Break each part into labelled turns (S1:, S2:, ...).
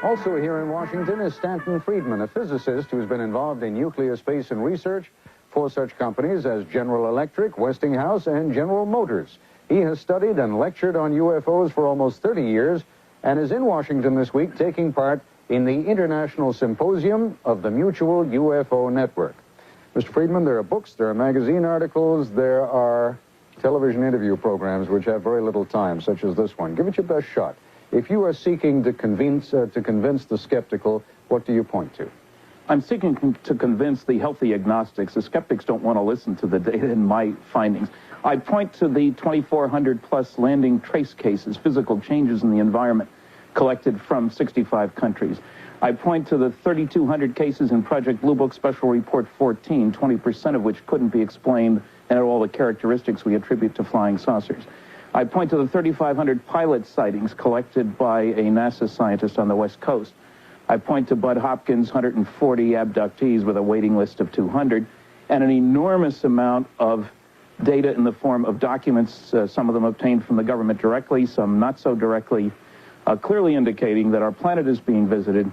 S1: Also here in Washington is Stanton Friedman, a physicist who's been involved in nuclear space and research for such companies as General Electric, Westinghouse, and General Motors. He has studied and lectured on UFOs for almost 30 years and is in Washington this week taking part in the International Symposium of the Mutual UFO Network. Mr. Friedman, there are books, there are magazine articles, there are television interview programs which have very little time, such as this one. Give it your best shot. If you are seeking to convince the skeptical, what do you point to?
S2: I'm seeking to convince the healthy agnostics. The skeptics don't want to listen to the data and my findings. I point to the 2,400 plus landing trace cases, physical changes in the environment, collected from 65 countries. I point to the 3,200 cases in Project Blue Book Special Report 14, 20% of which couldn't be explained, and all the characteristics we attribute to flying saucers. I point to the 3,500 pilot sightings collected by a NASA scientist on the West Coast. I point to Bud Hopkins' 140 abductees with a waiting list of 200, and an enormous amount of data in the form of documents, some of them obtained from the government directly, some not so directly, clearly indicating that our planet is being visited,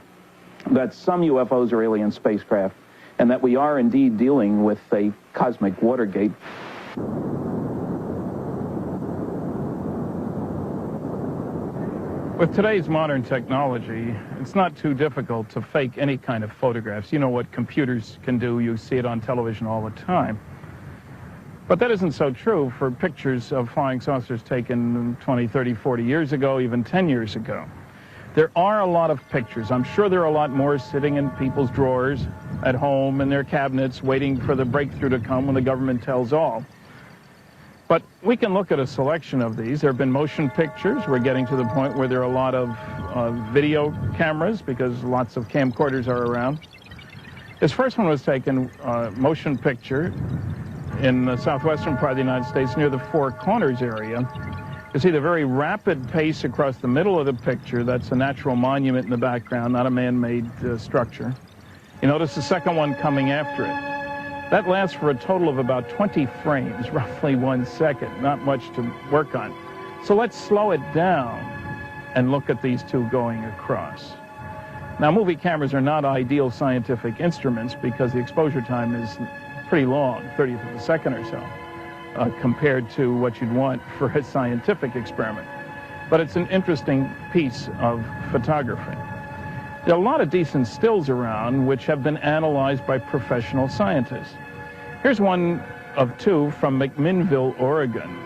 S2: that some UFOs are alien spacecraft, and that we are indeed dealing with a cosmic Watergate.
S3: With today's modern technology, it's not too difficult to fake any kind of photographs. You know what computers can do. You see it on television all the time. But that isn't so true for pictures of flying saucers taken 20, 30, 40 years ago, even 10 years ago. There are a lot of pictures. I'm sure there are a lot more sitting in people's drawers at home in their cabinets waiting for the breakthrough to come when the government tells all. But we can look at a selection of these. There have been motion pictures. We're getting to the point where there are a lot of video cameras because lots of camcorders are around. This first one was taken motion picture in the southwestern part of the United States near the Four Corners area. You see the very rapid pace across the middle of the picture. That's a natural monument in the background, not a man-made structure. You notice the second one coming after it. That lasts for a total of about 20 frames, roughly 1 second, not much to work on. So let's slow it down and look at these two going across. Now, movie cameras are not ideal scientific instruments because the exposure time is pretty long, 30th of a second or so, compared to what you'd want for a scientific experiment. But it's an interesting piece of photography. There are a lot of decent stills around which have been analyzed by professional scientists. Here's one of two from McMinnville, Oregon,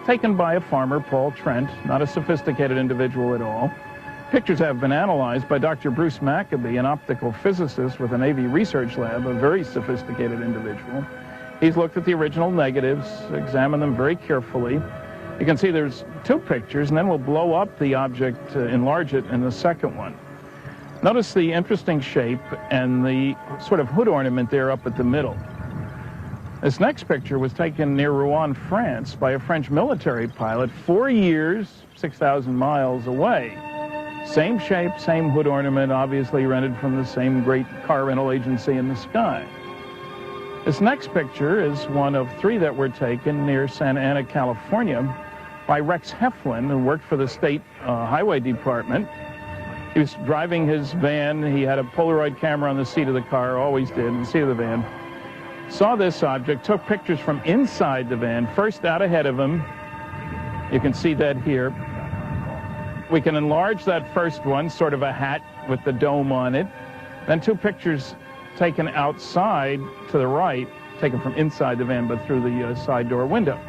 S3: taken by a farmer, Paul Trent, not a sophisticated individual at all. Pictures have been analyzed by Dr. Bruce Maccabee, an optical physicist with a Navy research lab, a very sophisticated individual. He's looked at the original negatives, examined them very carefully. You can see there's two pictures, and then we'll blow up the object, enlarge it in the second one. Notice the interesting shape and the sort of hood ornament there up at the middle. This next picture was taken near Rouen, France, by a French military pilot 4 years, 6,000 miles away. Same shape, same hood ornament, obviously rented from the same great car rental agency in the sky. This next picture is one of three that were taken near Santa Ana, California, by Rex Heflin, who worked for the state highway department. He was driving his van. He had a Polaroid camera on the seat of the car, always did, in the seat of the van. Saw this object, took pictures from inside the van, first out ahead of him. You can see that here. We can enlarge that first one, sort of a hat with the dome on it. Then two pictures taken outside to the right, taken from inside the van, but through the side door window.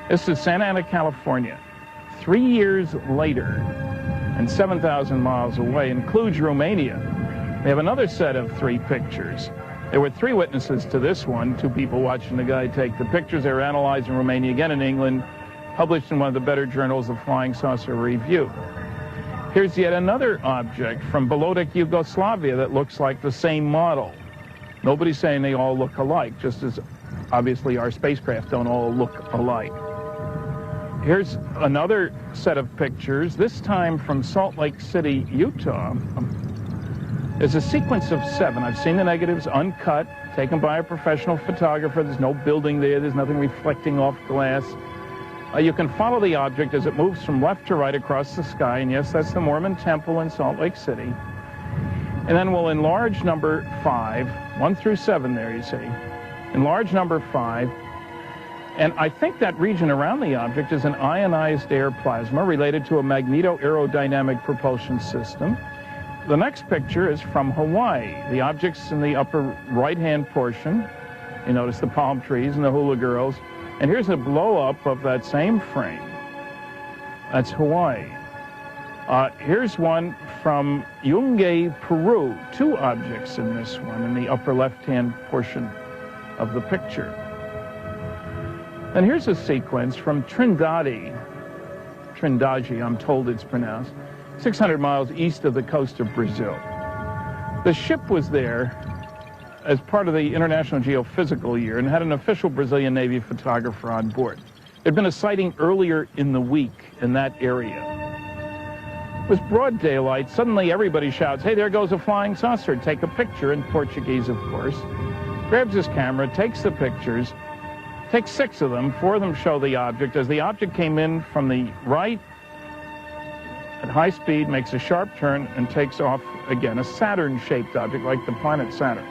S3: This is Santa Ana, California. 3 years later, and 7,000 miles away, includes Romania. We have another set of three pictures. There were three witnesses to this one, two people watching the guy take the pictures. They were analyzed in Romania, again in England, published in one of the better journals, the Flying Saucer Review. Here's yet another object from Bolodic, Yugoslavia that looks like the same model. Nobody's saying they all look alike, just as obviously our spacecraft don't all look alike. Here's another set of pictures, this time from Salt Lake City, Utah. There's a sequence of 7. I've seen the negatives uncut, taken by a professional photographer. There's no building there. There's nothing reflecting off glass. You can follow the object as it moves from left to right across the sky, and yes, that's the Mormon Temple in Salt Lake City. And then we'll enlarge number 5, 1 through 7 there, you see. Enlarge number 5, and I think that region around the object is an ionized air plasma related to a magneto-aerodynamic propulsion system. The next picture is from Hawaii. The object's in the upper right-hand portion. You notice the palm trees and the hula girls. And here's a blow-up of that same frame. That's Hawaii. Here's one from Yungay, Peru. 2 objects in this one in the upper left-hand portion of the picture. And here's a sequence from Trindade, I'm told it's pronounced, 600 miles east of the coast of Brazil. The ship was there as part of the International Geophysical Year and had an official Brazilian Navy photographer on board. There'd been a sighting earlier in the week in that area. It was broad daylight. Suddenly everybody shouts, "Hey, there goes a flying saucer. Take a picture," in Portuguese, of course. Grabs his camera, takes the pictures, takes 6 of them. 4 of them show the object. As the object came in from the right at high speed, makes a sharp turn, and takes off again, a Saturn-shaped object like the planet Saturn.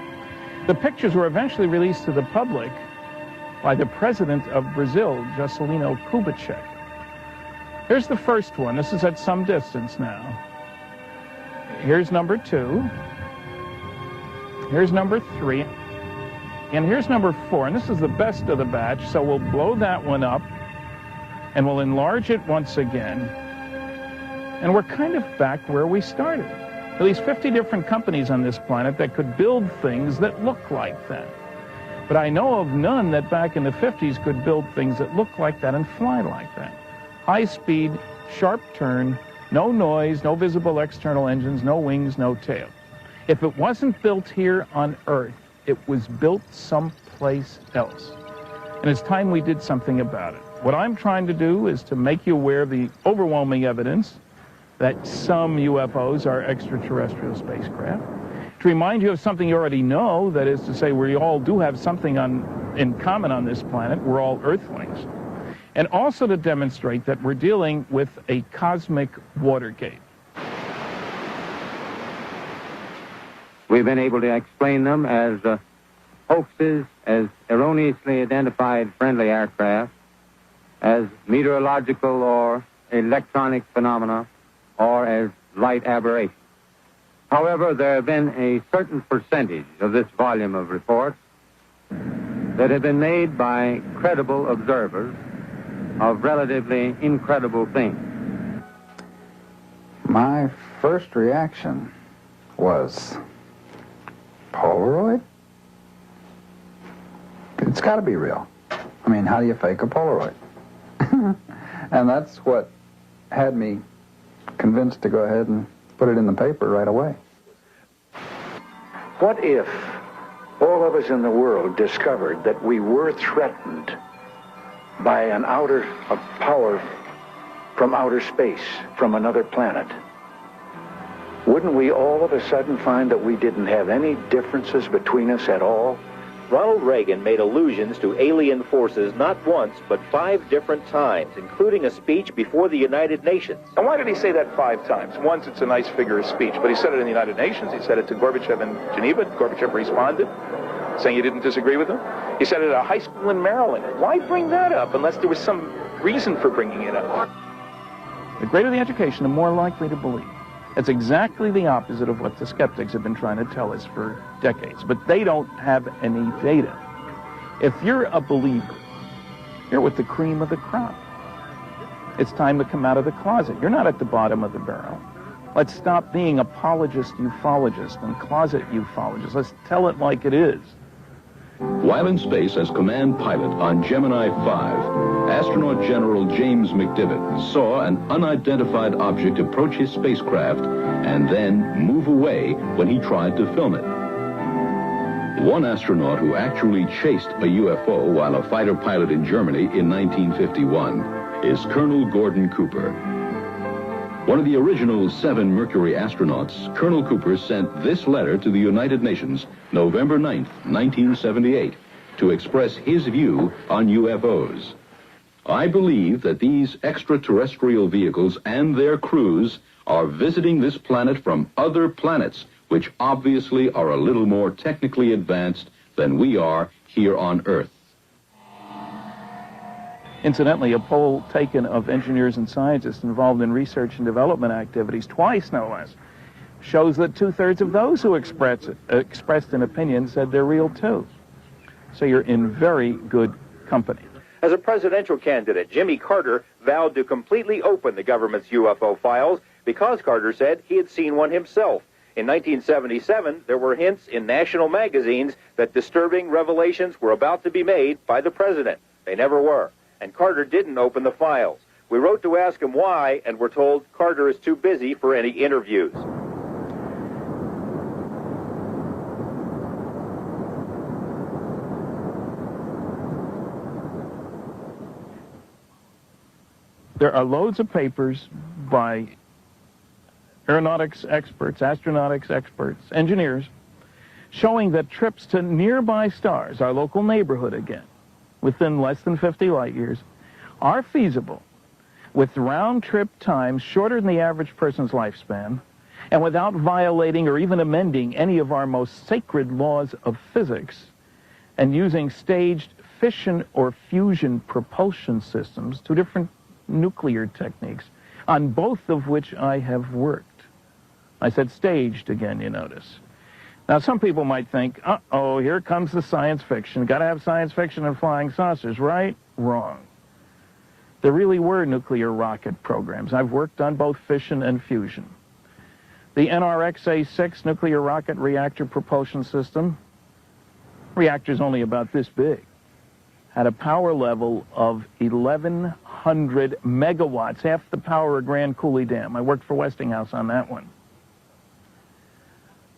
S3: The pictures were eventually released to the public by the president of Brazil, Juscelino Kubitschek. Here's the first one. This is at some distance now. Here's number 2. Here's number 3. And here's number 4. And this is the best of the batch, so we'll blow that one up, and we'll enlarge it once again. And we're kind of back where we started. At least 50 different companies on this planet that could build things that look like that. But I know of none that back in the 50s could build things that look like that and fly like that. High speed, sharp turn, no noise, no visible external engines, no wings, no tail. If it wasn't built here on Earth, it was built someplace else. And it's time we did something about it. What I'm trying to do is to make you aware of the overwhelming evidence that some UFOs are extraterrestrial spacecraft. To remind you of something you already know, that is to say, we all do have something in common on this planet. We're all Earthlings. And also to demonstrate that we're dealing with a cosmic Watergate.
S4: We've been able to explain them as hoaxes, as erroneously identified friendly aircraft, as meteorological or electronic phenomena, or as light aberrations. However, there have been a certain percentage of this volume of reports that have been made by credible observers of relatively incredible things.
S5: My first reaction was, Polaroid? It's got to be real. I mean, how do you fake a Polaroid? And that's what had me convinced to go ahead and put it in the paper right away.
S6: What if all of us in the world discovered that we were threatened by a power from outer space, from another planet? Wouldn't we all of a sudden find that we didn't have any differences between us at all?
S7: Ronald Reagan made allusions to alien forces not once, but 5 different times, including a speech before the United Nations.
S2: And why did he say that 5 times? Once, it's a nice figure of speech, but he said it in the United Nations. He said it to Gorbachev in Geneva. Gorbachev responded, saying he didn't disagree with him. He said it at a high school in Maryland. Why bring that up unless there was some reason for bringing it up?
S3: The greater the education, the more likely to believe. That's exactly the opposite of what the skeptics have been trying to tell us for decades. But they don't have any data. If you're a believer, you're with the cream of the crop. It's time to come out of the closet. You're not at the bottom of the barrel. Let's stop being apologist ufologists and closet ufologists. Let's tell it like it is.
S8: While in space as command pilot on Gemini 5, astronaut General James McDivitt saw an unidentified object approach his spacecraft and then move away when he tried to film it. One astronaut who actually chased a UFO while a fighter pilot in Germany in 1951 is Colonel Gordon Cooper. One of the original 7 Mercury astronauts, Colonel Cooper sent this letter to the United Nations November 9th, 1978, to express his view on UFOs. I believe that these extraterrestrial vehicles and their crews are visiting this planet from other planets, which obviously are a little more technically advanced than we are here on Earth.
S2: Incidentally, a poll taken of engineers and scientists involved in research and development activities, twice no less, shows that 2/3 of those who expressed an opinion said they're real too. So you're in very good company.
S7: As a presidential candidate, Jimmy Carter vowed to completely open the government's UFO files because Carter said he had seen one himself. In 1977, there were hints in national magazines that disturbing revelations were about to be made by the president. They never were, and Carter didn't open the files. We wrote to ask him why, and were told Carter is too busy for any interviews.
S3: There are loads of papers by aeronautics experts, astronautics experts, engineers, showing that trips to nearby stars, our local neighborhood again, within less than 50 light years, are feasible with round-trip times shorter than the average person's lifespan, and without violating or even amending any of our most sacred laws of physics, and using staged fission or fusion propulsion systems, two different nuclear techniques, on both of which I have worked. I said staged again, you notice. Now, some people might think, uh-oh, here comes the science fiction. Got to have science fiction and flying saucers, right? Wrong. There really were nuclear rocket programs. I've worked on both fission and fusion. The NRX-A6 nuclear rocket reactor propulsion system, reactor's only about this big, had a power level of 1,100 megawatts, half the power of Grand Coulee Dam. I worked for Westinghouse on that one.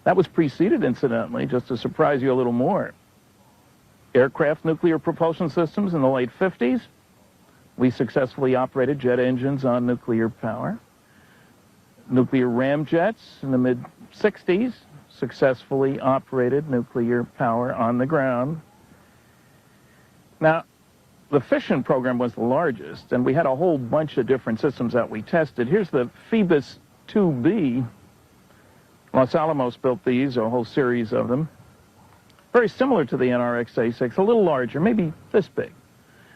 S3: That was preceded, incidentally, just to surprise you a little more, aircraft nuclear propulsion systems in the late 50s. We successfully operated jet engines on nuclear power. Nuclear ramjets in the mid-60s successfully operated nuclear power on the ground. Now, the fission program was the largest, and we had a whole bunch of different systems that we tested. Here's the Phoebus 2B. Los Alamos built these, a whole series of them. Very similar to the NRX-A6, a little larger, maybe this big.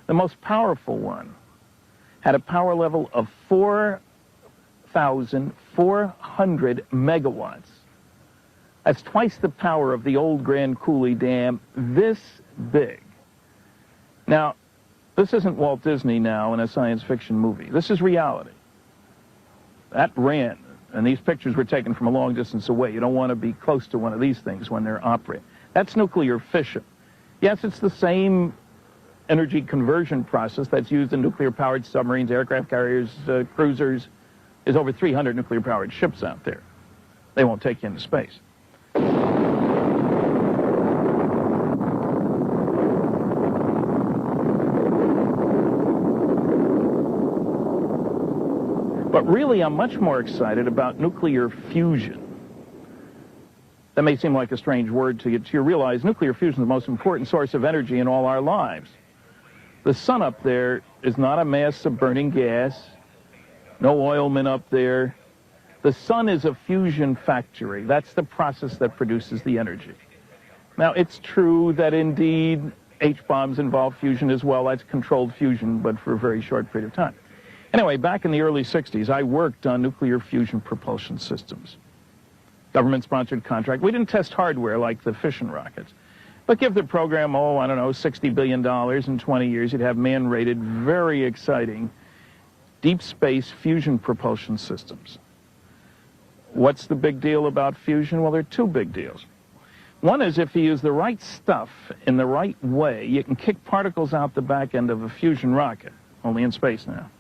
S3: The most powerful one had a power level of 4,400 megawatts. That's twice the power of the old Grand Coulee Dam, this big. Now, this isn't Walt Disney now in a science fiction movie. This is reality. That ran, and these pictures were taken from a long distance away. You don't want to be close to one of these things when they're operating. That's nuclear fission. Yes, it's the same energy conversion process that's used in nuclear-powered submarines, aircraft carriers, cruisers. There's over 300 nuclear-powered ships out there. They won't take you into space. But really, I'm much more excited about nuclear fusion. That may seem like a strange word to you. You realize nuclear fusion is the most important source of energy in all our lives. The sun up there is not a mass of burning gas, no oilmen up there. The sun is a fusion factory. That's the process that produces the energy. Now, it's true that indeed H-bombs involve fusion as well. That's controlled fusion, but for a very short period of time. Anyway, back in the early 60s, I worked on nuclear fusion propulsion systems. Government-sponsored contract. We didn't test hardware like the fission rockets, but give the program, I don't know, $60 billion in 20 years. You'd have man-rated, very exciting, deep space fusion propulsion systems. What's the big deal about fusion? Well, there are two big deals. One is if you use the right stuff in the right way, you can kick particles out the back end of a fusion rocket, only in space now,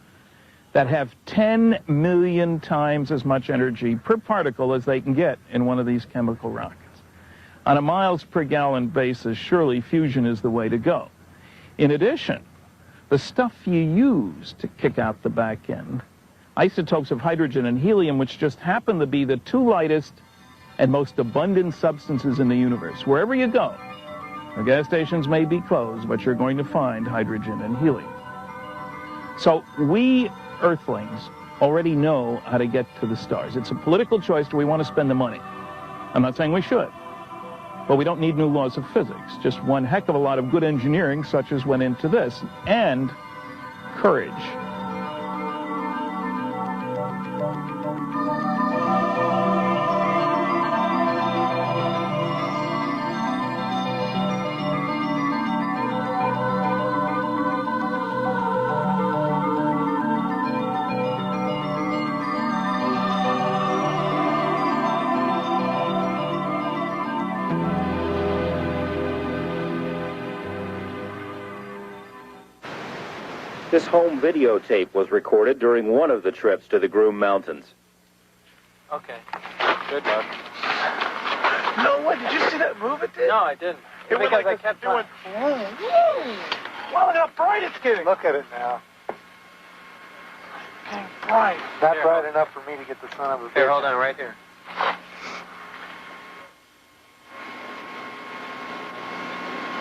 S3: that have 10 million times as much energy per particle as they can get in one of these chemical rockets. On a miles per gallon basis, surely fusion is the way to go. In addition, the stuff you use to kick out the back end, isotopes of hydrogen and helium, which just happen to be the two lightest and most abundant substances in the universe. Wherever you go, the gas stations may be closed, but you're going to find hydrogen and helium. So we Earthlings already know how to get to the stars. It's a political choice. Do we want to spend the money? I'm not saying we should. But we don't need new laws of physics. Just one heck of a lot of good engineering, such as went into this, and courage.
S7: This home videotape was recorded during one of the trips to the Groom Mountains.
S9: Okay. Good luck. No, what? Did you see that move it did? No, I didn't. It went like I kept doing. Wow, look how bright it's getting. Look at it now. It's getting bright. Not here, bright enough for me to get the son of a bitch. Here, hold on, right here.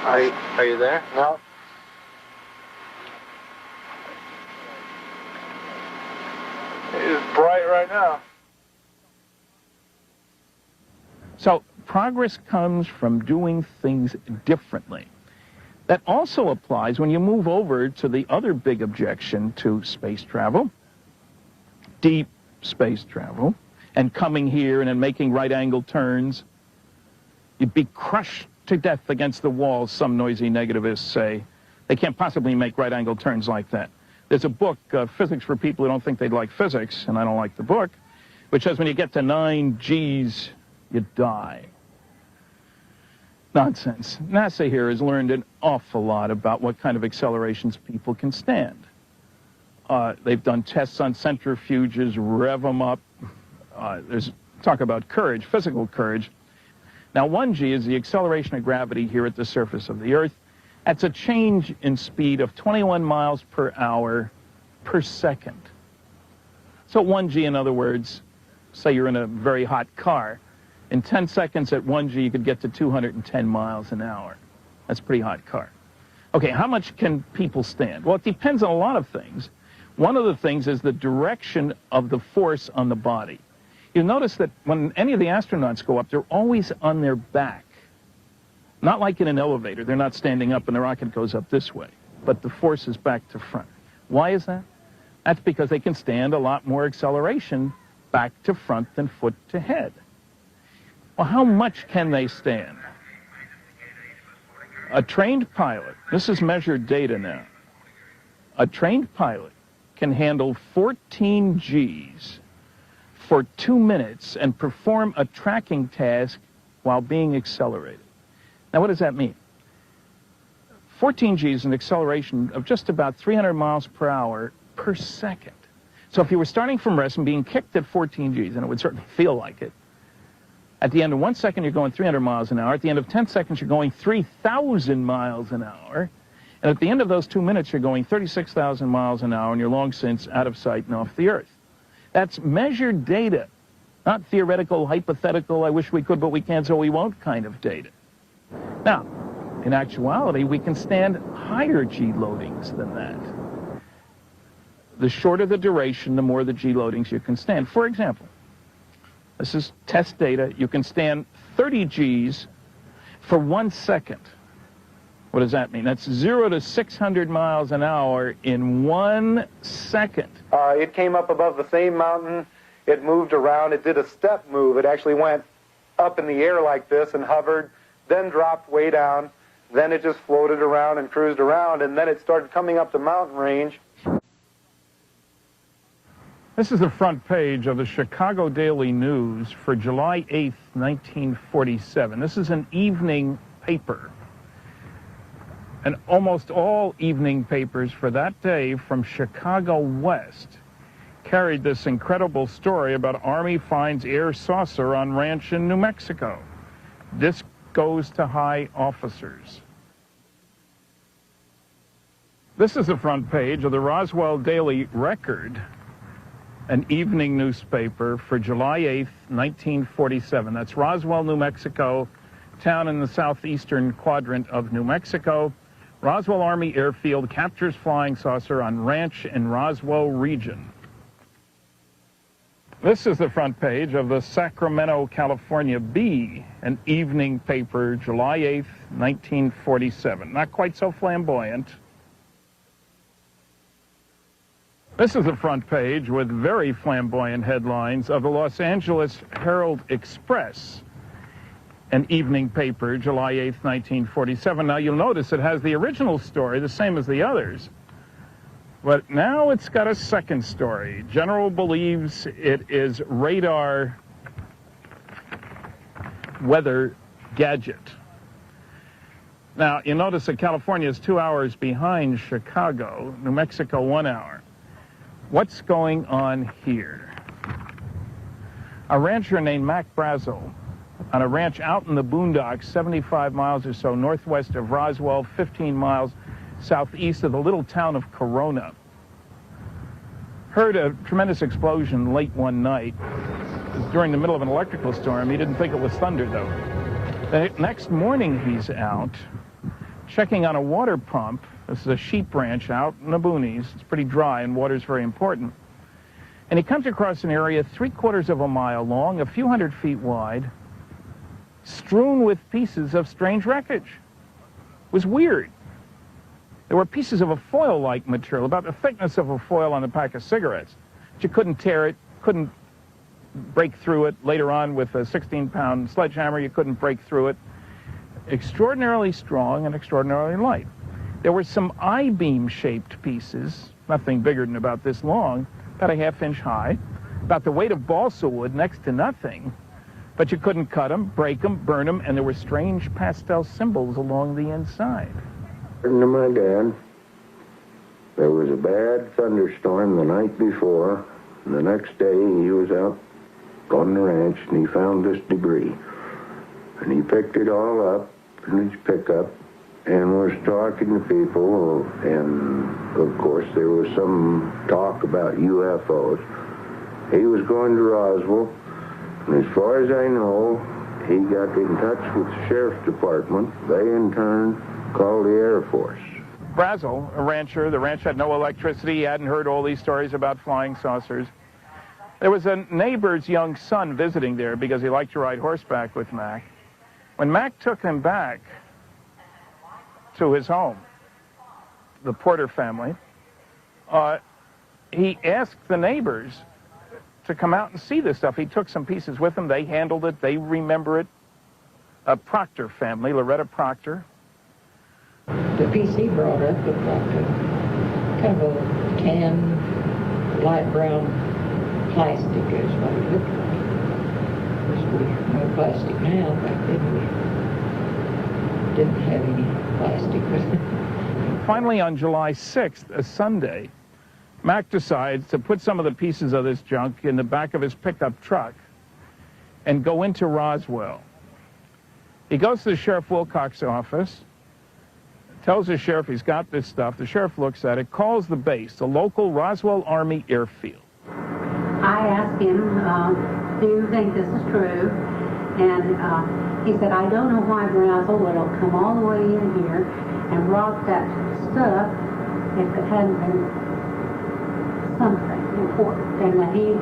S9: Are you there? No. It's bright right now.
S3: So progress comes from doing things differently. That also applies when you move over to the other big objection to space travel, deep space travel, and coming here and then making right-angle turns. You'd be crushed to death against the wall, some noisy negativists say. They can't possibly make right-angle turns like that. There's a book, Physics for People Who Don't Think They'd Like Physics, and I don't like the book, which says when you get to 9 Gs, you die. Nonsense. NASA here has learned an awful lot about what kind of accelerations people can stand. They've done tests on centrifuges, rev them up. There's talk about courage, physical courage. Now, 1 G is the acceleration of gravity here at the surface of the Earth. That's a change in speed of 21 miles per hour per second. So 1 G, in other words, say you're in a very hot car. In 10 seconds at 1 G, you could get to 210 miles an hour. That's a pretty hot car. Okay, how much can people stand? Well, it depends on a lot of things. One of the things is the direction of the force on the body. You'll notice that when any of the astronauts go up, they're always on their back. Not like in an elevator. They're not standing up and the rocket goes up this way, but the force is back to front. Why is that? That's because they can stand a lot more acceleration back to front than foot to head. Well, how much can they stand? A trained pilot, this is measured data now, a trained pilot can handle 14 Gs for 2 minutes and perform a tracking task while being accelerated. Now, what does that mean? 14 Gs is an acceleration of just about 300 miles per hour per second. So if you were starting from rest and being kicked at 14 Gs, and it would certainly feel like it, at the end of 1 second, you're going 300 miles an hour. At the end of 10 seconds, you're going 3,000 miles an hour. And at the end of those 2 minutes, you're going 36,000 miles an hour, and you're long since out of sight and off the Earth. That's measured data, not theoretical, hypothetical, I wish we could, but we can't, so we won't kind of data. Now, in actuality, we can stand higher G loadings than that. The shorter the duration, the more the G loadings you can stand. For example, this is test data. You can stand 30 Gs for 1 second. What does that mean? That's 0 to 600 miles an hour in 1 second.
S9: It came up above the same mountain. It moved around. It did a step move. It actually went up in the air like this and hovered, then dropped way down. Then it just floated around and cruised around, and then it started coming up the mountain range.
S3: This is the front page of the Chicago Daily News for July 8th, 1947. This is an evening paper. And almost all evening papers for that day from Chicago West carried this incredible story about Army finds air saucer on ranch in New Mexico. This goes to high officers. This is the front page of the Roswell Daily Record, an evening newspaper for July 8th, 1947. That's Roswell, New Mexico, town in the southeastern quadrant of New Mexico, Roswell Army Airfield captures flying saucer on ranch in Roswell region. This is the front page of the Sacramento, California Bee, an evening paper, July 8th, 1947. Not quite so flamboyant. This is the front page with very flamboyant headlines of the Los Angeles Herald Express, an evening paper, July 8th, 1947. Now, you'll notice it has the original story, the same as the others. But now it's got a second story. General believes it is radar weather gadget. Now, you notice that California is 2 hours behind Chicago, New Mexico 1 hour. What's going on here? A rancher named Mac Brazel, on a ranch out in the boondocks, 75 miles or so northwest of Roswell, 15 miles southeast of the little town of Corona, heard a tremendous explosion late one night. It was during the middle of an electrical storm. He didn't think it was thunder, though. The next morning, he's out checking on a water pump. This is a sheep ranch out in the boonies. It's pretty dry, and water's very important. And he comes across an area 3/4 of a mile long, a few hundred feet wide, strewn with pieces of strange wreckage. It was weird. There were pieces of a foil-like material, about the thickness of a foil on a pack of cigarettes. But you couldn't tear it, couldn't break through it. Later on, with a 16-pound sledgehammer, you couldn't break through it. Extraordinarily strong and extraordinarily light. There were some I-beam-shaped pieces, nothing bigger than about this long, about a half-inch high, about the weight of balsa wood, next to nothing. But you couldn't cut them, break them, burn them, and there were strange pastel symbols along the inside.
S10: According to my dad, there was a bad thunderstorm the night before, and the next day he was out on the ranch and he found this debris. And he picked it all up in his pickup and was talking to people, and of course there was some talk about UFOs. He was going to Roswell, and as far as I know, he got in touch with the sheriff's department. They in turn called the Air Force.
S3: Brazel, a rancher, the ranch had no electricity. He hadn't heard all these stories about flying saucers. There was a neighbor's young son visiting there because he liked to ride horseback with Mac. When Mac took him back to his home, the Porter family, he asked the neighbors to come out and see this stuff. He took some pieces with him. They handled it. They remember it. A Proctor family, Loretta Proctor.
S11: The piece he brought up looked like a kind of a tan, light brown plastic is what it looked like. Of course, we know plastic now. Back then we didn't have any plastic with it.
S3: Finally, on July 6th, a Sunday, Mac decides to put some of the pieces of this junk in the back of his pickup truck and go into Roswell. He goes to the Sheriff Wilcox's office, tells the sheriff he's got this stuff. The sheriff looks at it, calls the base, the local Roswell Army Airfield.
S12: I asked him, do you think this is true? And he said, I don't know why Brazel would have come all the way in here and brought that stuff if it hadn't been something important, and that he it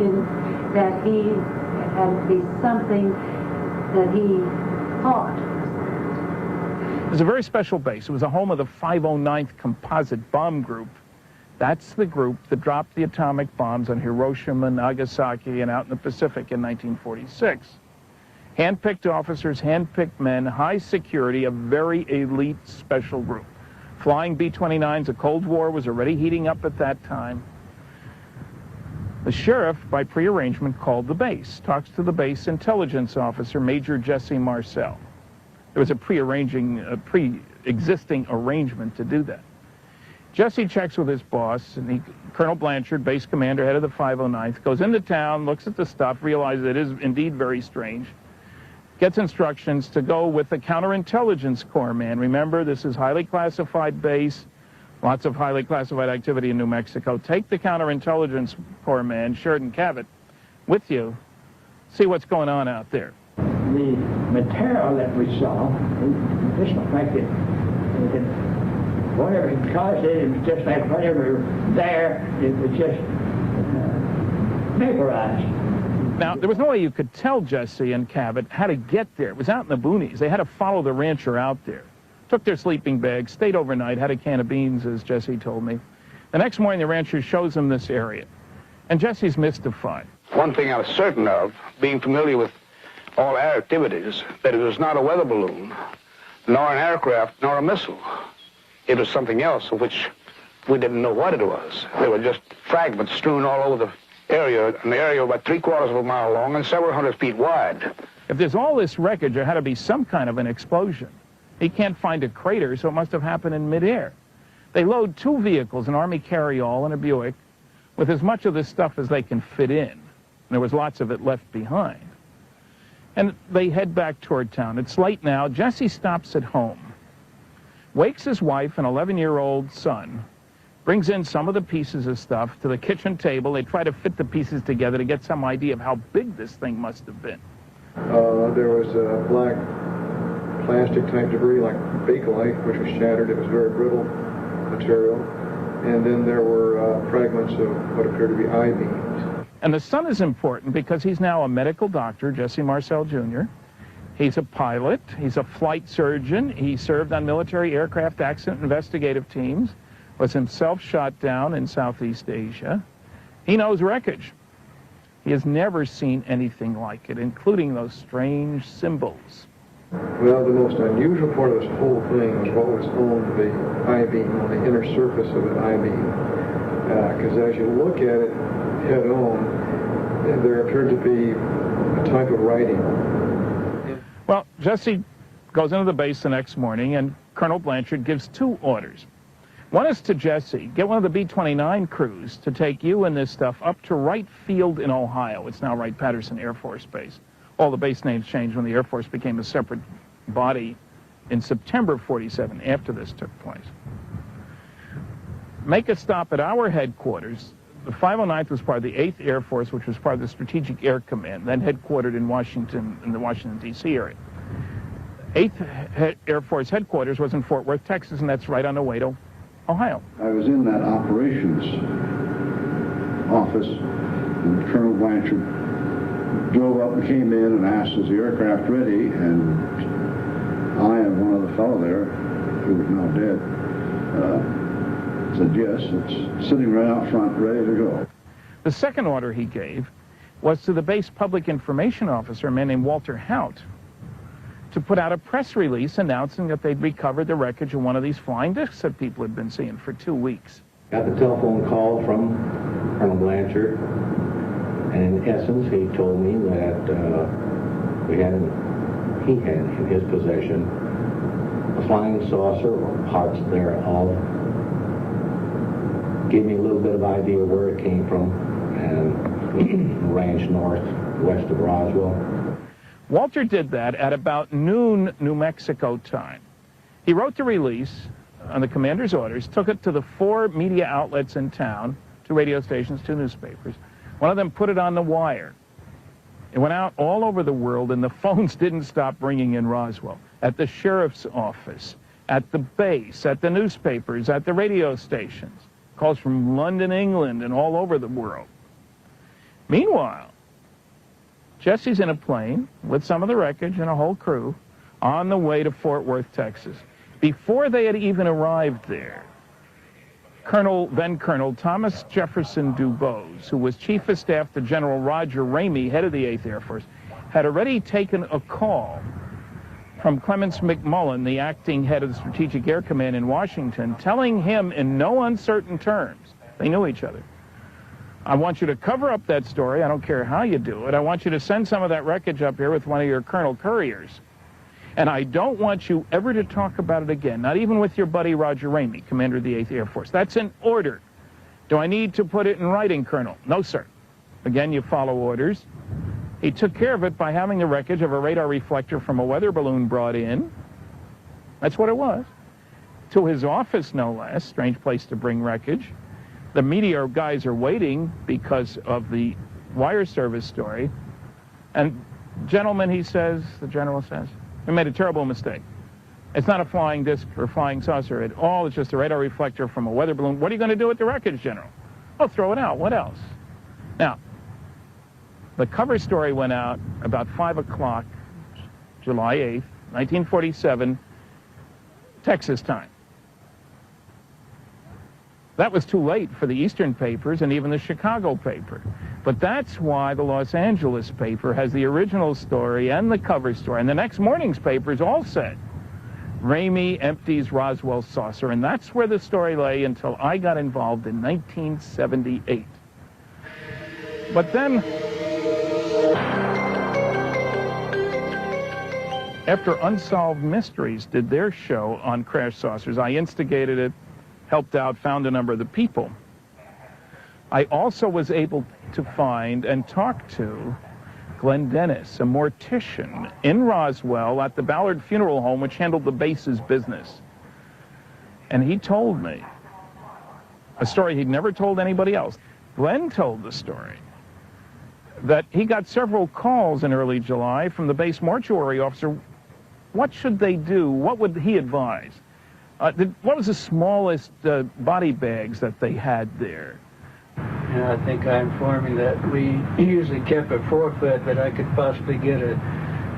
S12: had to be something that he thought.
S3: It was a very special base. It was the home of the 509th Composite Bomb Group. That's the group that dropped the atomic bombs on Hiroshima, Nagasaki, and out in the Pacific in 1946. Hand-picked officers, hand-picked men, high security, a very elite special group. Flying B-29s, the Cold War was already heating up at that time. The sheriff, by prearrangement, called the base, talks to the base intelligence officer, Major Jesse Marcel. There was a pre-existing arrangement to do that. Jesse checks with his boss, and Colonel Blanchard, base commander, head of the 509th, goes into town, looks at the stuff, realizes it is indeed very strange, gets instructions to go with the counterintelligence corps man. Remember, this is highly classified base, lots of highly classified activity in New Mexico. Take the counterintelligence corps man, Sheridan Cavett, with you, see what's going on out there.
S13: The material that we saw, the additional fact that it had whatever, because it was just like whatever there, it was just vaporized.
S3: Now, there was no way you could tell Jesse and Cabot how to get there. It was out in the boonies. They had to follow the rancher out there. Took their sleeping bags, stayed overnight, had a can of beans, as Jesse told me. The next morning, the rancher shows them this area. And Jesse's mystified.
S14: One thing I was certain of, being familiar with all air activities, that it was not a weather balloon, nor an aircraft, nor a missile. It was something else of which we didn't know what it was. There were just fragments strewn all over the area, an area about 3/4 of a mile long and several hundred feet wide.
S3: If there's all this wreckage, there had to be some kind of an explosion. He can't find a crater, so it must have happened in midair. They load 2 vehicles, an Army carry-all and a Buick, with as much of this stuff as they can fit in. There was lots of it left behind. And they head back toward town. It's late now. Jesse stops at home, wakes his wife and 11-year-old son, brings in some of the pieces of stuff to the kitchen table. They try to fit the pieces together to get some idea of how big this thing must have been.
S15: There was black plastic type debris like bakelite, which was shattered. It was very brittle material. And then there were fragments of what appeared to be I-beams.
S3: And the son is important because he's now a medical doctor, Jesse Marcel Jr. He's a pilot. He's a flight surgeon. He served on military aircraft accident investigative teams, was himself shot down in Southeast Asia. He knows wreckage. He has never seen anything like it, including those strange symbols.
S15: Well, the most unusual part of this whole thing was what was on the I-beam, on the inner surface of the I-beam. Because as you look at it head on, there appeared to be a type of writing.
S3: Well, Jesse goes into the base the next morning, and Colonel Blanchard gives 2 orders. One is to Jesse, get one of the B-29 crews to take you and this stuff up to Wright Field in Ohio. It's now Wright-Patterson Air Force Base. All the base names changed when the Air Force became a separate body in September of '47, after this took place. Make a stop at our headquarters. The 509th was part of the 8th Air Force, which was part of the Strategic Air Command, then headquartered in Washington, in the Washington, D.C. area. 8th Air Force headquarters was in Fort Worth, Texas, and that's right on the way to Ohio.
S16: I was in that operations office, and Colonel Blanchard drove up and came in and asked, is the aircraft ready? And I and one other fellow there, who was now dead, said, yes, it's sitting right out front, ready to go.
S3: The second order he gave was to the base public information officer, a man named Walter Hout, to put out a press release announcing that they'd recovered the wreckage of one of these flying discs that people had been seeing for 2 weeks.
S17: Got the telephone call from Colonel Blanchard, and in essence, he told me that he had in his possession a flying saucer or parts thereof. Gave me a little bit of idea where it came from, and ranch northwest of Roswell.
S3: Walter did that at about noon New Mexico time. He wrote the release on the commander's orders, took it to the 4 media outlets in town, 2 radio stations, 2 newspapers. One of them put it on the wire. It went out all over the world, and the phones didn't stop ringing in Roswell, at the sheriff's office, at the base, at the newspapers, at the radio stations. Calls from London, England, and all over the world. Meanwhile, Jesse's in a plane with some of the wreckage and a whole crew on the way to Fort Worth, Texas. Before they had even arrived there, then Colonel Thomas Jefferson Dubose, who was Chief of Staff to General Roger Ramey, head of the 8th Air Force, had already taken a call from Clements McMullen, the acting head of the Strategic Air Command in Washington, telling him in no uncertain terms, they knew each other, I want you to cover up that story. I don't care how you do it. I want you to send some of that wreckage up here with one of your Colonel Couriers. And I don't want you ever to talk about it again, not even with your buddy Roger Ramey, commander of the 8th Air Force. That's an order. Do I need to put it in writing, Colonel? No, sir. Again, you follow orders. He took care of it by having the wreckage of a radar reflector from a weather balloon brought in. That's what it was. To his office, no less. Strange place to bring wreckage. The media guys are waiting because of the wire service story. And, gentlemen, he says, the general says, we made a terrible mistake. It's not a flying disc or flying saucer at all. It's just a radar reflector from a weather balloon. What are you going to do with the wreckage, General? Oh, throw it out. What else? Now, the cover story went out about 5 o'clock, July 8th, 1947, Texas time. That was too late for the Eastern papers and even the Chicago paper. But that's why the Los Angeles paper has the original story and the cover story. And the next morning's papers all said, Ramey empties Roswell saucer. And that's where the story lay until I got involved in 1978. But then, after Unsolved Mysteries did their show on crash saucers, I instigated it, helped out, found a number of the people. I also was able to find and talk to Glenn Dennis, a mortician in Roswell at the Ballard Funeral Home, which handled the base's business. And he told me a story he'd never told anybody else. Glenn told the story that he got several calls in early July from the base mortuary officer. What should they do? What would he advise? What was the smallest body bags that they had there?
S18: Yeah, I think I informed you that we usually kept a 4-foot, but I could possibly get a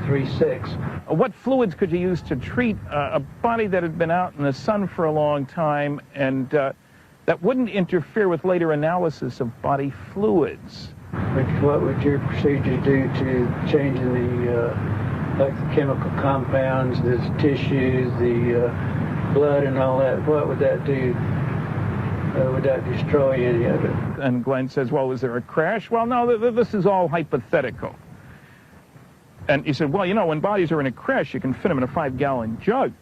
S18: 3/6.
S3: What fluids could you use to treat a body that had been out in the sun for a long time and that wouldn't interfere with later analysis of body fluids?
S18: What would your procedure do to changing the, like the chemical compounds, the tissues, the blood and all that? What would that do? Would that destroy any of it?
S3: And Glenn says, well, was there a crash? Well, no, this is all hypothetical. And he said, well, you know, when bodies are in a crash, you can fit them in a 5-gallon jug.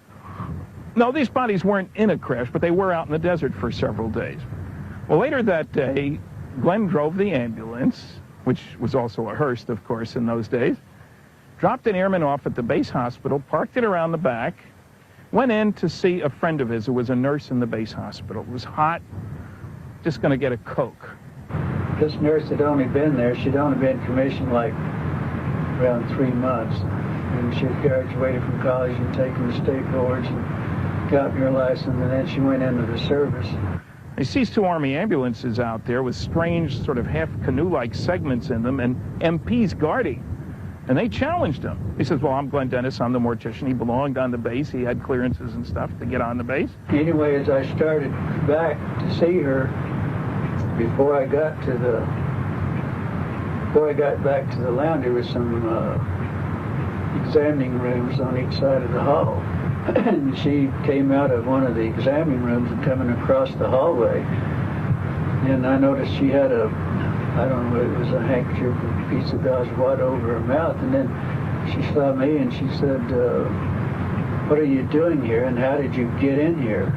S3: No, these bodies weren't in a crash, but they were out in the desert for several days. Well, later that day, Glenn drove the ambulance, which was also a hearse, of course, in those days, dropped an airman off at the base hospital, parked it around the back, went in to see a friend of his who was a nurse in the base hospital. It was hot, just going to get a Coke.
S18: This nurse had only been there. She'd only been commissioned like around 3 months. And she had graduated from college and taken the state boards and gotten her license, and then she went into the service.
S3: They seized 2 Army ambulances out there with strange sort of half canoe-like segments in them and MPs guarding. And they challenged him. He says, well, I'm Glenn Dennis, I'm the mortician. He belonged on the base. He had clearances and stuff to get on the base.
S18: Anyway, as I started back to see her, before I got back to the lounge, there was some examining rooms on each side of the hall. And she came out of one of the examining rooms and coming across the hallway. And I noticed she had I don't know, it was a handkerchief, a piece of gauze wad over her mouth. And then she saw me and she said, what are you doing here and how did you get in here?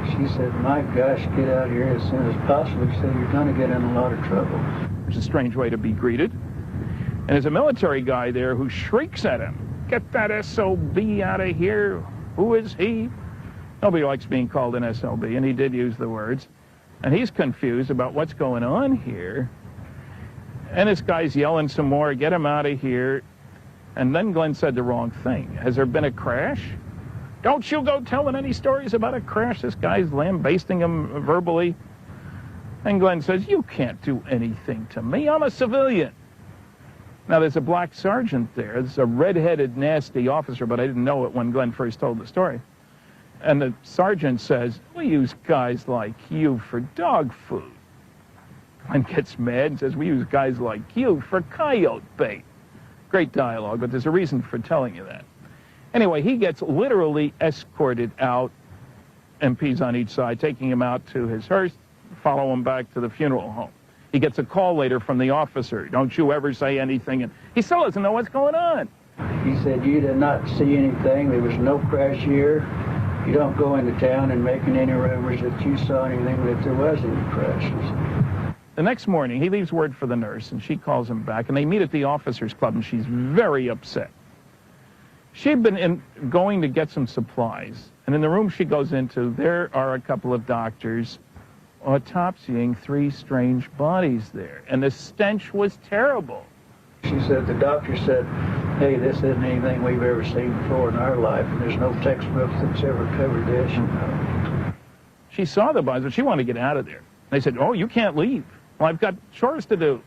S18: She said, my gosh, get out here as soon as possible. She said, you're going to get in a lot of trouble.
S3: It's a strange way to be greeted. And there's a military guy there who shrieks at him, get that SOB out of here. Who is he? Nobody likes being called an SOB, and he did use the words. And he's confused about what's going on here. And this guy's yelling some more, get him out of here. And then Glenn said the wrong thing. Has there been a crash? Don't you go telling any stories about a crash. This guy's lambasting him verbally. And Glenn says, you can't do anything to me. I'm a civilian. Now, there's a black sergeant there. There's a red-headed, nasty officer, but I didn't know it when Glenn first told the story. And the sergeant says, we use guys like you for dog food. Glenn gets mad and says, we use guys like you for coyote bait. Great dialogue, but there's a reason for telling you that. Anyway, he gets literally escorted out, MPs on each side, taking him out to his hearse, follow him back to the funeral home. He gets a call later from the officer, don't you ever say anything, and he still doesn't know what's going on.
S18: He said, you did not see anything, there was no crash here. You don't go into town and making any rumors that you saw anything, that there was any crashes.
S3: The next morning, he leaves word for the nurse, and she calls him back, and they meet at the officers' club, and she's very upset. She'd been going to get some supplies, and in the room she goes into, there are a couple of doctors autopsying 3 strange bodies there, and the stench was terrible.
S18: She said, the doctor said, hey, this isn't anything we've ever seen before in our life, and there's no textbook that's ever covered this, you know.
S3: She saw the bodies, but she wanted to get out of there. They said, oh, you can't leave. Well, I've got chores to do.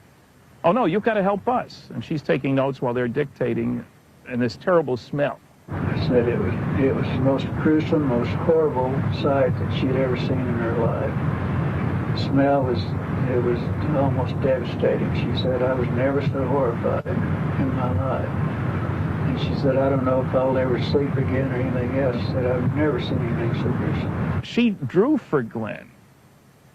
S3: Oh, no, you've got to help us. And she's taking notes while they're dictating, and this terrible smell.
S18: I said it was the most gruesome, most horrible sight that she had ever seen in her life. The smell was almost devastating. She said, I was never so horrified in my life. And she said, I don't know if I'll ever sleep again or anything else. She said, I've never seen anything so gruesome.
S3: She drew for Glenn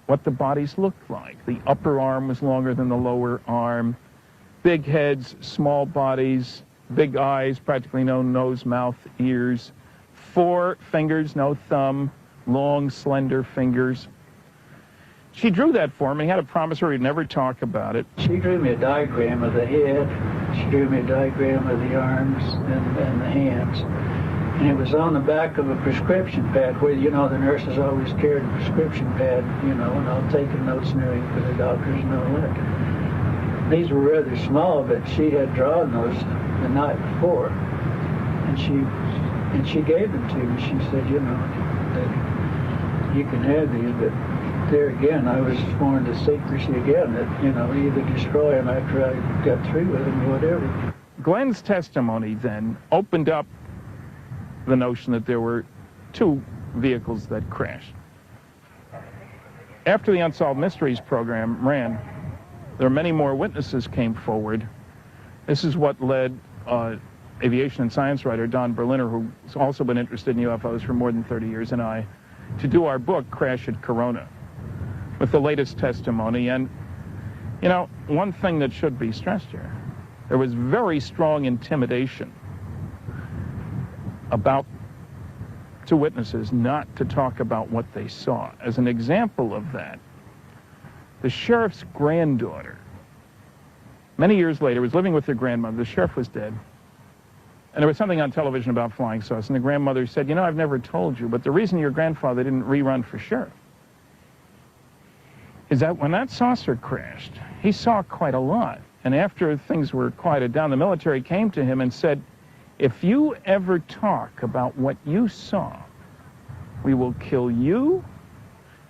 S3: what the bodies looked like. The upper arm was longer than the lower arm. Big heads, small bodies, big eyes, practically no nose, mouth, ears. 4 fingers, no thumb, long, slender fingers. She drew that for me. I had to promise her we'd never talk about it.
S18: She drew me a diagram of the head. She drew me a diagram of the arms and the hands. And it was on the back of a prescription pad where, you know, the nurses always carried a prescription pad, you know, and all taking notes and everything for the doctors and all that. These were rather small, but she had drawn those the night before. And she gave them to me. She said, you know, that you can have these, but there again, I was sworn to secrecy again, that, you know, either destroy them after I got through with them or whatever.
S3: Glenn's testimony then opened up the notion that there were 2 vehicles that crashed. After the Unsolved Mysteries program ran, there were many more witnesses came forward. This is what led aviation and science writer Don Berliner, who's also been interested in UFOs for more than 30 years, and I, to do our book, Crash at Corona, with the latest testimony. And, you know, one thing that should be stressed here, there was very strong intimidation about 2 witnesses not to talk about what they saw. As an example of that, the sheriff's granddaughter, many years later, was living with her grandmother. The sheriff was dead. And there was something on television about flying saucers, and the grandmother said, you know, I've never told you, but the reason your grandfather didn't rerun for sheriff is that when that saucer crashed, he saw quite a lot. And after things were quieted down, the military came to him and said, if you ever talk about what you saw, we will kill you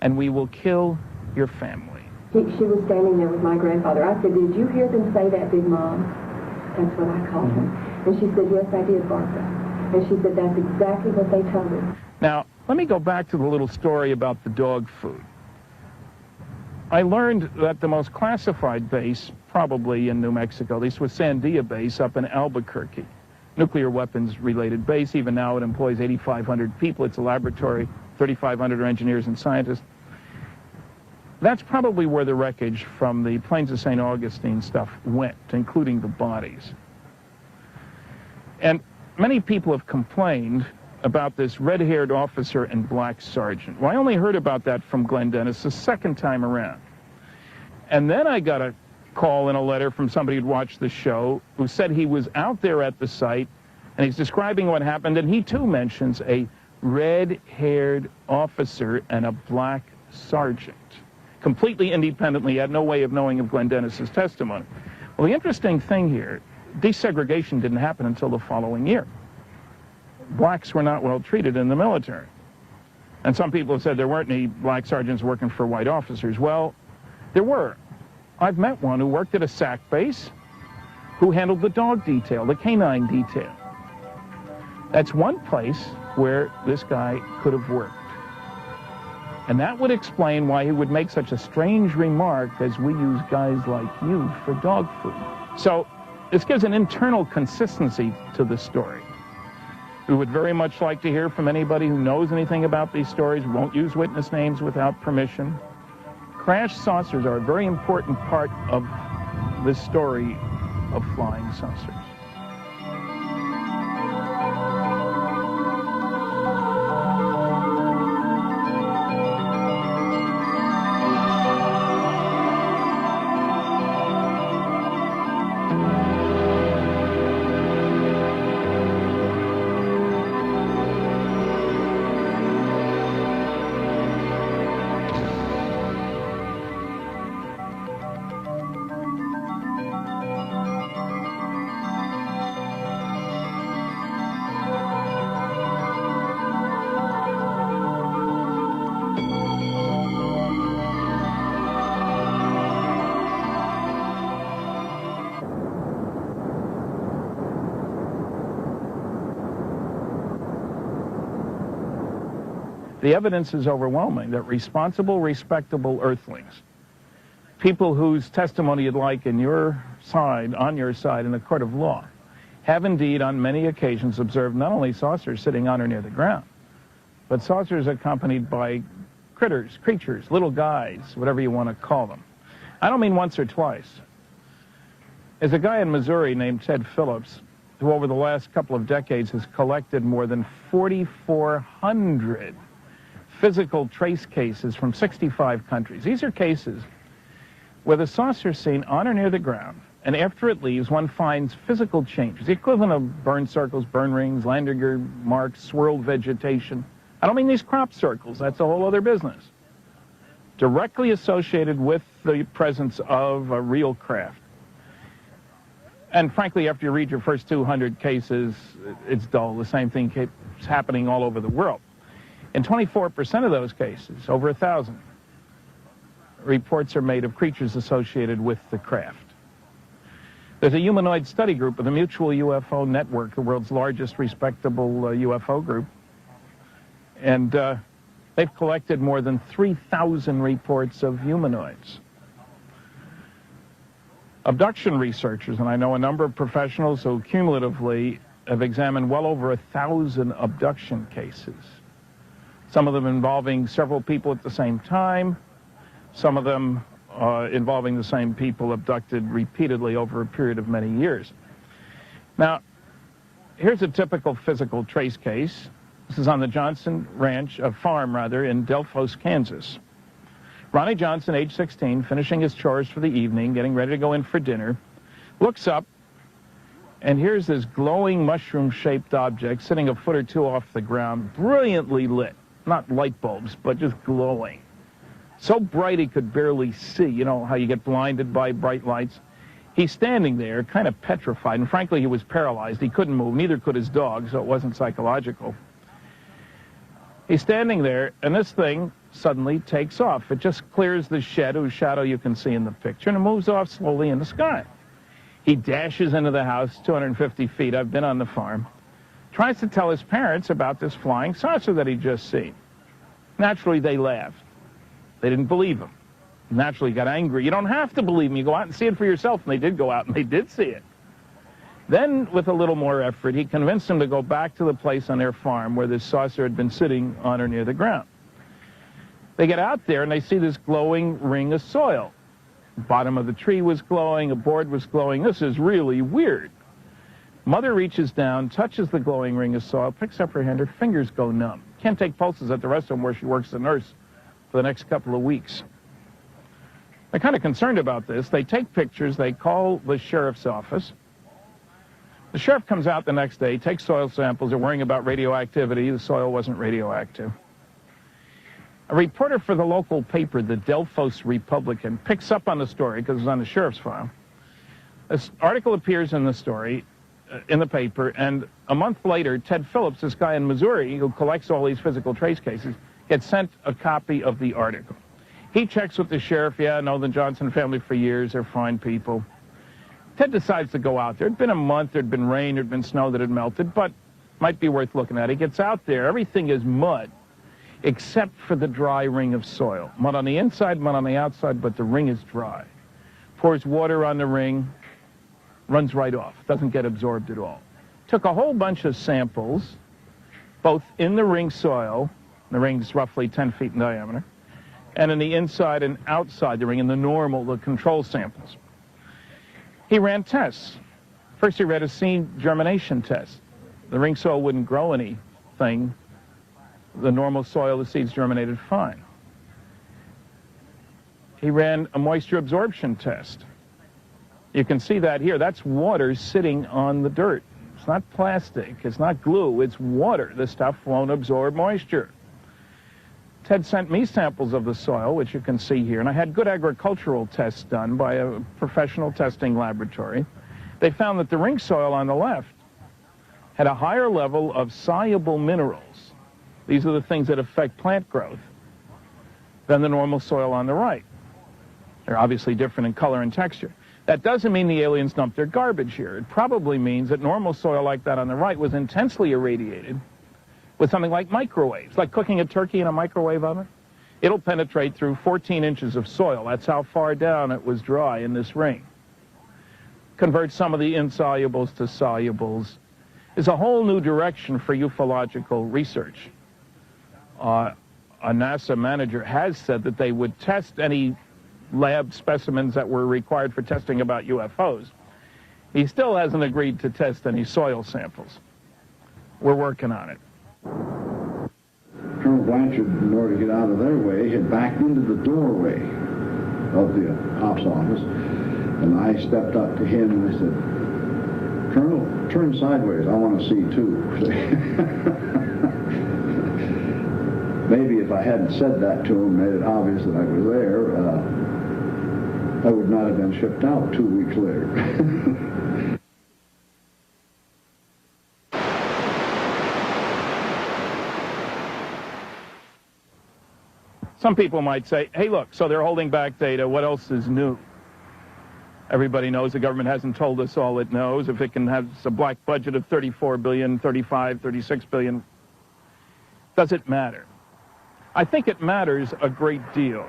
S3: and we will kill your family.
S19: She was standing there with my grandfather. I said, did you hear them say that, Big Mom? That's what I called her. And she said, yes, I did, Barbara. And she said, that's exactly what they told her.
S3: Now, let me go back to the little story about the dog food. I learned that the most classified base, probably in New Mexico, at least was Sandia Base up in Albuquerque. Nuclear weapons-related base. Even now it employs 8,500 people. It's a laboratory. 3,500 are engineers and scientists. That's probably where the wreckage from the Plains of St. Augustine stuff went, including the bodies. And many people have complained about this red-haired officer and black sergeant. Well, I only heard about that from Glenn Dennis the 2nd time around. And then I got a call in a letter from somebody who'd watched the show who said he was out there at the site and he's describing what happened, and he too mentions a red-haired officer and a black sergeant. Completely independently, he had no way of knowing of Glenn Dennis's testimony. Well, the interesting thing here, desegregation didn't happen until the following year. Blacks were not well treated in the military. And some people have said there weren't any black sergeants working for white officers. Well, there were. I've met one who worked at a SAC base who handled the dog detail, the canine detail. That's one place where this guy could have worked. And that would explain why he would make such a strange remark as we use guys like you for dog food. So this gives an internal consistency to the story. We would very much like to hear from anybody who knows anything about these stories. We won't use witness names without permission. Crash saucers are a very important part of this story of flying saucers. The evidence is overwhelming that responsible, respectable Earthlings, people whose testimony you'd like on your side in the court of law, have indeed on many occasions observed not only saucers sitting on or near the ground, but saucers accompanied by critters, creatures, little guys, whatever you want to call them. I don't mean once or twice. There's a guy in Missouri named Ted Phillips who over the last couple of decades has collected more than 4,400 physical trace cases from 65 countries. These are cases where the saucer is seen on or near the ground, and after it leaves, one finds physical changes, the equivalent of burn circles, burn rings, Landiger marks, swirled vegetation. I don't mean these crop circles, that's a whole other business. Directly associated with the presence of a real craft. And frankly, after you read your first 200 cases, it's dull. The same thing keeps happening all over the world. In 24% of those cases, over 1,000, reports are made of creatures associated with the craft. There's a humanoid study group of the Mutual UFO Network, the world's largest respectable UFO group. And they've collected more than 3,000 reports of humanoids. Abduction researchers, and I know a number of professionals who cumulatively have examined well over 1,000 abduction cases. Some of them involving several people at the same time, some of them involving the same people abducted repeatedly over a period of many years. Now, here's a typical physical trace case. This is on the Johnson farm in Delphos, Kansas. Ronnie Johnson, age 16, finishing his chores for the evening, getting ready to go in for dinner, looks up, and here's this glowing mushroom-shaped object sitting a foot or two off the ground, brilliantly lit. Not light bulbs, but just glowing. So bright he could barely see. You know how you get blinded by bright lights? He's standing there, kind of petrified, and frankly, he was paralyzed. He couldn't move, neither could his dog, so it wasn't psychological. He's standing there, and this thing suddenly takes off. It just clears the shed, whose shadow you can see in the picture, and it moves off slowly in the sky. He dashes into the house, 250 feet. I've been on the farm. Tries to tell his parents about this flying saucer that he'd just seen. Naturally, they laughed. They didn't believe him. Naturally, he got angry. You don't have to believe me. You go out and see it for yourself. And they did go out, and they did see it. Then, with a little more effort, he convinced them to go back to the place on their farm where this saucer had been sitting on or near the ground. They get out there, and they see this glowing ring of soil. The bottom of the tree was glowing. A board was glowing. This is really weird. Mother reaches down, touches the glowing ring of soil, picks up her hand. Her fingers go numb. Can't take pulses at the rest of them where she works as a nurse for the next couple of weeks. They're kind of concerned about this. They take pictures. They call the sheriff's office. The sheriff comes out the next day, takes soil samples. They're worrying about radioactivity. The soil wasn't radioactive. A reporter for the local paper, the Delphos Republican, picks up on the story because it's on the sheriff's file. This article appears in the story, in the paper, and a month later, Ted Phillips, this guy in Missouri who collects all these physical trace cases, gets sent a copy of the article. He checks with the sheriff. Yeah, I know the Johnson family for years. They're fine people. Ted decides to go out there. It'd been a month. There'd been rain. There'd been snow that had melted, but might be worth looking at. He gets out there. Everything is mud except for the dry ring of soil. Mud on the inside, mud on the outside, but the ring is dry. Pours water on the ring, runs right off. Doesn't get absorbed at all. Took a whole bunch of samples, both in the ring soil, the ring's roughly 10 feet in diameter, and in the inside and outside the ring, in the control samples. He ran tests. First he ran a seed germination test. The ring soil wouldn't grow anything. The normal soil, the seeds germinated fine. He ran a moisture absorption test. You can see that here. That's water sitting on the dirt. It's not plastic. It's not glue. It's water. The stuff won't absorb moisture. Ted sent me samples of the soil, which you can see here, and I had good agricultural tests done by a professional testing laboratory. They found that the ring soil on the left had a higher level of soluble minerals. These are the things that affect plant growth than the normal soil on the right. They're obviously different in color and texture. That doesn't mean the aliens dumped their garbage here. It probably means that normal soil like that on the right was intensely irradiated with something like microwaves, like cooking a turkey in a microwave oven. It'll penetrate through 14 inches of soil. That's how far down it was dry in this ring. Convert some of the insolubles to solubles. It's a whole new direction for ufological research. A NASA manager has said that they would test any lab specimens that were required for testing about UFOs. He still hasn't agreed to test any soil samples. We're working on it.
S16: Colonel Blanchard, in order to get out of their way, had backed into the doorway of the ops office, and I stepped up to him and I said, "Colonel, turn sideways. I want to see too." Maybe if I hadn't said that to him, made it obvious that I was there, I would not have been shipped out 2 weeks later.
S3: Some people might say, hey, look, so they're holding back data. What else is new? Everybody knows the government hasn't told us all it knows. If it can have a black budget of 34 billion, 35, 36 billion, does it matter? I think it matters a great deal.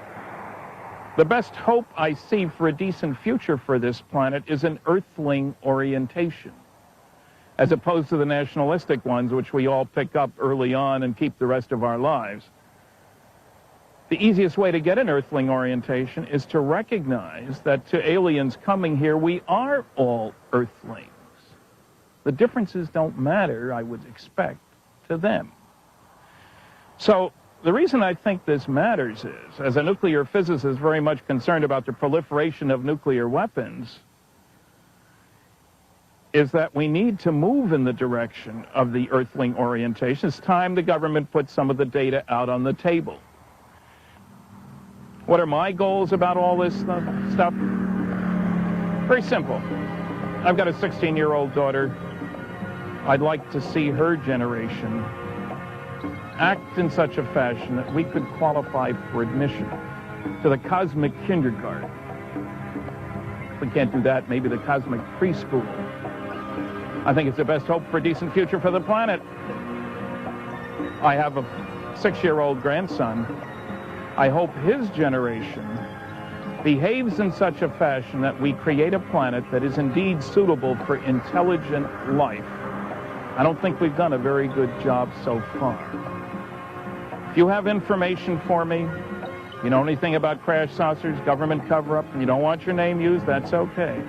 S3: The best hope I see for a decent future for this planet is an earthling orientation, as opposed to the nationalistic ones, which we all pick up early on and keep the rest of our lives. The easiest way to get an earthling orientation is to recognize that to aliens coming here, we are all earthlings. The differences don't matter, I would expect, to them. So the reason I think this matters is, as a nuclear physicist very much concerned about the proliferation of nuclear weapons, is that we need to move in the direction of the earthling orientation. It's time the government put some of the data out on the table. What are my goals about all this stuff? Very simple. I've got a 16-year-old daughter. I'd like to see her generation act in such a fashion that we could qualify for admission to the cosmic kindergarten. If we can't do that, maybe the cosmic preschool. I think it's the best hope for a decent future for the planet. I have a 6-year-old grandson. I hope his generation behaves in such a fashion that we create a planet that is indeed suitable for intelligent life. I don't think we've done a very good job so far. If you have information for me, you know anything about crash saucers, government cover-up, and you don't want your name used, that's okay.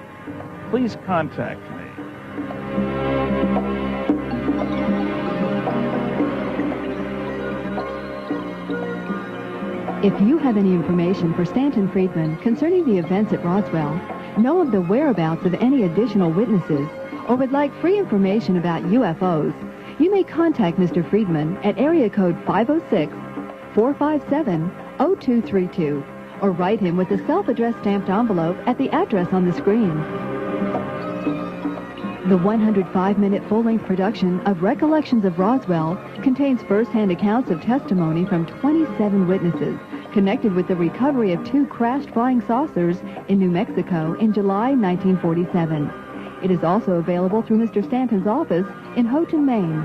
S3: Please contact me.
S20: If you have any information for Stanton Friedman concerning the events at Roswell, know of the whereabouts of any additional witnesses, or would like free information about UFOs, you may contact Mr. Friedman at area code 506-457-0232, or write him with a self-addressed stamped envelope at the address on the screen. The 105-minute full-length production of Recollections of Roswell contains first-hand accounts of testimony from 27 witnesses connected with the recovery of 2 crashed flying saucers in New Mexico in July 1947. It is also available through Mr. Stanton's office in Houghton, Maine.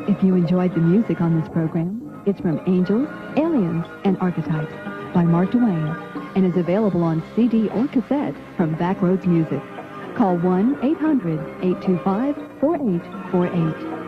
S20: If you enjoyed the music on this program, it's from Angels, Aliens, and Archetypes by Mark Twain, and is available on CD or cassette from Backroads Music. Call 1-800-825-4848.